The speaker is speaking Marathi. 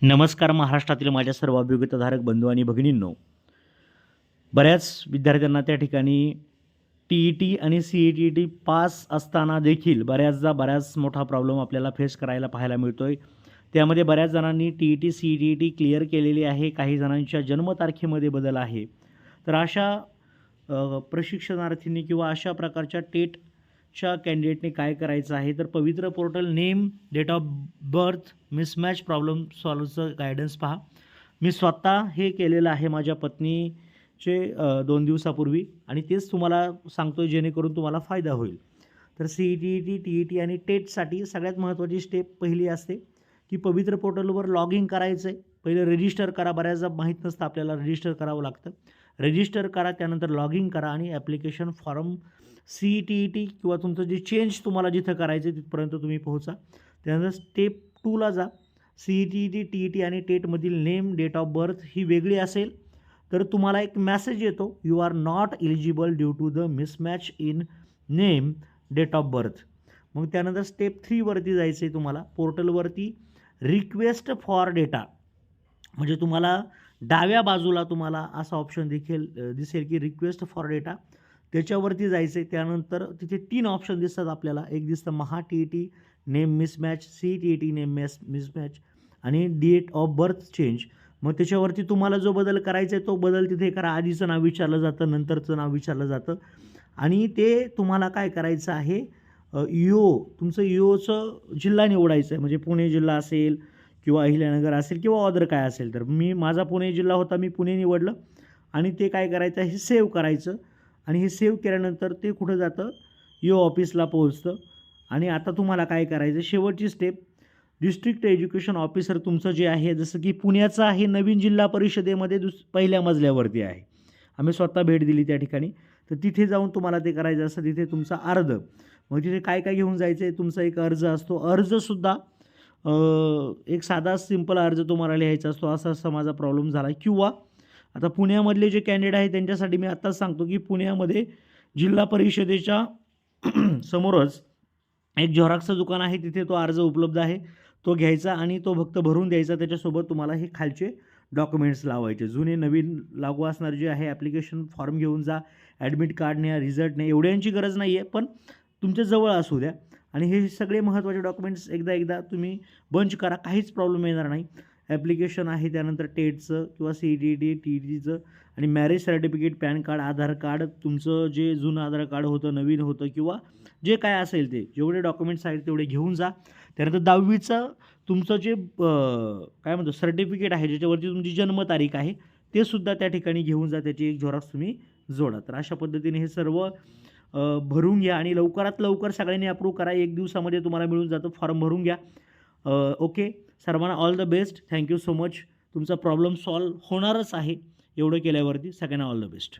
नमस्कार महाराष्ट्रातील माझ्या सर्व अभियोग्यताधारक बंधू आणि भगिनींनो, बऱ्याच विद्यार्थ्यांना त्या ठिकाणी टी आणि CET पास असताना देखील बऱ्याच मोठा प्रॉब्लेम आपल्याला फेस करायला पाहायला मिळतो आहे. त्यामध्ये बऱ्याच जणांनी CET क्लिअर केलेली आहे, काही जणांच्या जन्मतारखेमध्ये बदल आहे. तर अशा प्रशिक्षणार्थींनी किंवा अशा प्रकारच्या टेटच्या कॅन्डिडेटने काय करायचं आहे, तर Pavitra portal name, date of birth, mismatch problem सॉल्व्हचं गायडन्स पहा. मी स्वतः हे केलेलं आहे माझ्या पत्नीचे 2 दिवसापूर्वी आणि तेच तुम्हाला सांगतो जेणेकरून तुम्हाला फायदा होईल. तर CET, TET आणि टेटसाठी सगळ्यात महत्त्वाची स्टेप पहिली असते की पवित्र पोर्टलवर लॉग इन करायचं आहे. पहिलं रजिस्टर करा. बऱ्याचदा माहीत नसतं आपल्याला रजिस्टर करावं लागतं. रजिस्टर करा, त्यानंतर लॉग इन करा आणि ॲप्लिकेशन फॉर्म CET किंवा तुमचं जे चेंज तुम्हाला जिथं करायचं आहे तिथपर्यंत तुम्ही पोहोचा. त्यानंतर स्टेप 2ला जा. CET, TET आणि टेटमधील नेम, डेट ऑफ बर्थ ही वेगळी असेल तर तुम्हाला एक मेसेज येतो, you are not eligible due to the mismatch in name, date of birth. मग त्यानंतर स्टेप 3वरती जायचं आहे तुम्हाला. पोर्टलवरती रिक्वेस्ट फॉर डेटा म्हणजे तुम्हाला डाव्या बाजूला तुम्हाला असा ऑप्शन दिसेल की रिक्वेस्ट फॉर डेटा. त्याच्यावरती जायचं आहे. त्यानंतर तिथे 3 ऑप्शन दिसतात आपल्याला. एक दिसतं महा TET name mismatch, CET name mismatch आणि डेट ऑफ बर्थ चेंज. मग त्याच्यावरती तुम्हाला जो बदल करायचा आहे तो बदल तिथे करा. आधीचं नाव विचारलं जातं, नंतरचं नाव विचारलं जातं आणि ते तुम्हाला काय करायचं आहे, तुमचं ईओचं जिल्हा निवडायचं आहे. म्हणजे पुणे जिल्हा असेल किंवा अहिल्यानगर असेल किंवा अदर काय असेल. तर माझा पुणे जिल्हा होता, मी पुणे निवडलं आणि ते काय करायचं, हे सेव्ह करायचं आणि हे सेव्ह केल्यानंतर ते कुठं जातं, ऑफिसला पोहोचतं. आणि आता तुम्हाला काय करायचं, शेवटची स्टेप, डिस्ट्रिक्ट एज्युकेशन ऑफिसर तुमचं जे आहे, जसं की पुण्याचं आहे, नवीन जिल्हा परिषदेमध्ये पहिल्या मजल्यावरती आहे. आम्ही स्वतः भेट दिली त्या ठिकाणी. तर तिथे जाऊन तुम्हाला ते करायचं असतं. तिथे तुमचा अर्ज, मग तिथे काय काय घेऊन जायचं आहे, तुमचा एक अर्ज असतो. अर्जसुद्धा एक साधा सिंपल अर्ज तुम्हाला लिहायचा असतो, असा माझा प्रॉब्लेम झाला. किंवा आता पुण्यामधले जे कॅन्डिडेट आहेत त्यांच्यासाठी मी आत्ताच सांगतो की पुण्यामध्ये जिल्हा परिषदेच्या समोरच एक झेरॉक्सचं दुकान आहे, तिथे तो अर्ज उपलब्ध आहे. तो घ्यायचा आणि तो फक्त भरून द्यायचा. त्याच्यासोबत तुम्हाला हे खालचे डॉक्युमेंट्स लावायचे. जुने नवीन लागू असणार जे आहे ॲप्लिकेशन फॉर्म घेऊन जा, ॲडमिट कार्ड न्या, रिझल्ट न्या. एवढ्यांची गरज नाही आहे, पण तुमच्या जवळ असू द्या. आणि हे सगळे महत्त्वाचे डॉक्युमेंट्स एकदा तुम्ही बंच करा, काहीच प्रॉब्लेम येणार नाही. ॲप्लिकेशन आहे, त्यानंतर टेटचं किंवा CET, TETचं आणि मॅरेज सर्टिफिकेट, पॅन कार्ड, आधार कार्ड, तुमचं जे जुनं आधार कार्ड होतं, नवीन होतं किंवा जे काय असेल ते जेवढे डॉक्युमेंट्स आहेत तेवढे घेऊन जा. त्यानंतर 10वीचं तुमचं जे काय म्हणतो सर्टिफिकेट आहे, ज्याच्यावरती तुमची जन्मतारीख आहे, ते सुद्धा त्या ठिकाणी घेऊन जा. त्याची एक झेरॉक्स तुम्ही जोडा. तर अशा पद्धतीने हे सर्व भरून घ्या आणि लवकरात लवकर सगळ्यांनी अप्रूव्ह करा. 1 दिवसामध्ये तुम्हाला मिळून जातं. फॉर्म भरून घ्या. ओके, सर्वांना all the best. Thank you so much. तुमचा प्रॉब्लेम सॉल्व्ह होणारच आहे एवढं केल्यावरती. सगळ्यांना ऑल द बेस्ट.